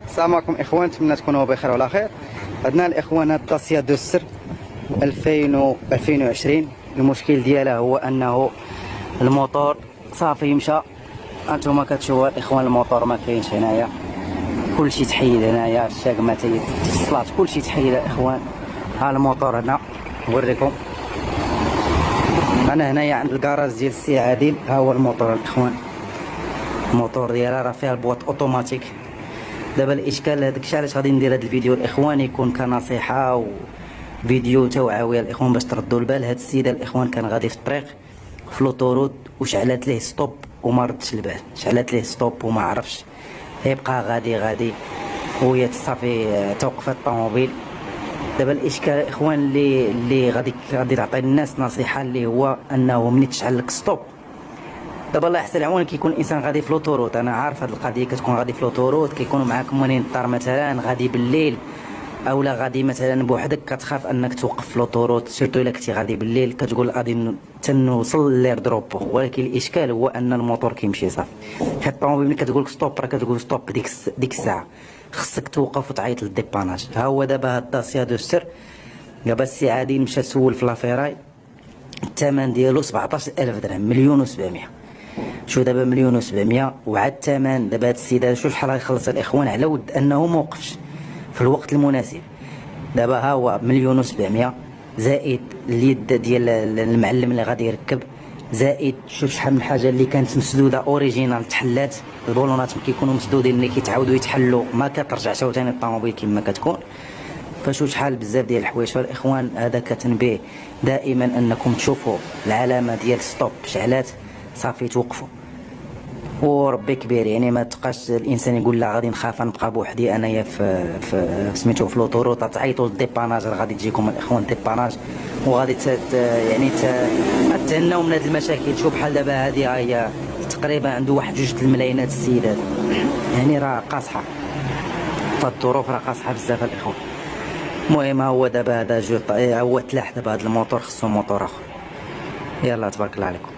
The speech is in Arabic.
السلام عليكم اخوان، نتمنى تكونوا بخير وعلى خير. عندنا الاخوان هاد داسيا دوستر 2020. المشكل ديالها هو انه الموتور صافي مشى. انتما كتشوفوا الاخوان الموتور ما كاينش هنايا، كلشي تحيد هنايا، الشاك ما تيتصلات، كلشي تحيد الاخوان. ها الموتور هنا نوريكم، انا هنايا عند الكراج ديال السي عادل. ها هو الموتور الاخوان، الموتور ديالها راه فيها البواط اوتوماتيك. دابا الاشكال هذاك علاش غادي ندير هذا الفيديو الاخوان، يكون كنصيحه وفيديو توعويه الاخوان باش تردوا البال. هاد السيده الاخوان كان غادي في الطريق في لوطوروت وشعلات ليه ستوب وما ردش البال، شعلات ليه ستوب وما عرفش، يبقى غادي وهي صافي توقفت الطوموبيل. دابا الاشكال الاخوان اللي غادي تعطي الناس نصيحه، اللي هو انه ملي تشعل لك ستوب، دابا الله يحسن العون كيكون الانسان غادي في لوطوروت. انا عارف هاد القضيه، كتكون غادي في لوطوروت، كيكونوا معاك موالين الدار مثلا، غادي بالليل اولا غادي مثلا بوحدك، كتخاف انك توقف في لوطوروت، سيرتو الا كنتي غادي بالليل كتقول غادي تنوصل لير دروبو. ولكن الاشكال هو ان الموتور كيمشي صافي. حيت الطوموبيل ملي كتقول لك ستوب راه كتقول ستوب ديك الساعه، خصك توقف وتعيط للديباناج. ها هو دابا هاد داسيا دوستر، دابا السي عادل مشى سول في لافيراي، الثمن ديالو 17000 درهم، 1,700,000. شو دابا 1,700,000 وعاد الثمن. دابا هاد السيد هذا شوف شحال غيخلص الاخوان على ود انه موقفش في الوقت المناسب. دابا ها هو 1,700,000 زائد اليد ديال المعلم اللي غادي يركب، زائد شوف شحال من حاجه اللي كانت مسدوده اوريجينال تحلات، البولونات كيكونوا مسدودين اللي كيتعاودوا يتحلوا، ما كترجعش عاوتاني الطوموبيل كما كتكون. فشوف شحال بزاف ديال الحوايج. فالاخوان هذا كتنبيه دائما انكم تشوفوا العلامه ديال ستوب شعلات صافي توقفوا. وربي كبير، يعني ما تبقاش الانسان يقول لا غادي نخاف نبقى بوحدي انايا في سميتو في لوطوروط، تعيطوا للديباناج، غادي تجيكم الاخوان ديباناج وغادي يعني تهناو من هاد المشاكل. شوف بحال دابا هذه هي تقريبا عنده واحد 2 الملايينات السيدات، يعني راه قاصحه فهاد الظروف، راه قاصحه بزاف الاخوان. المهم هو دابا هذا هو تلاح، دابا هذا الموتور خصو موتور اخر. يلا تبارك الله عليكم.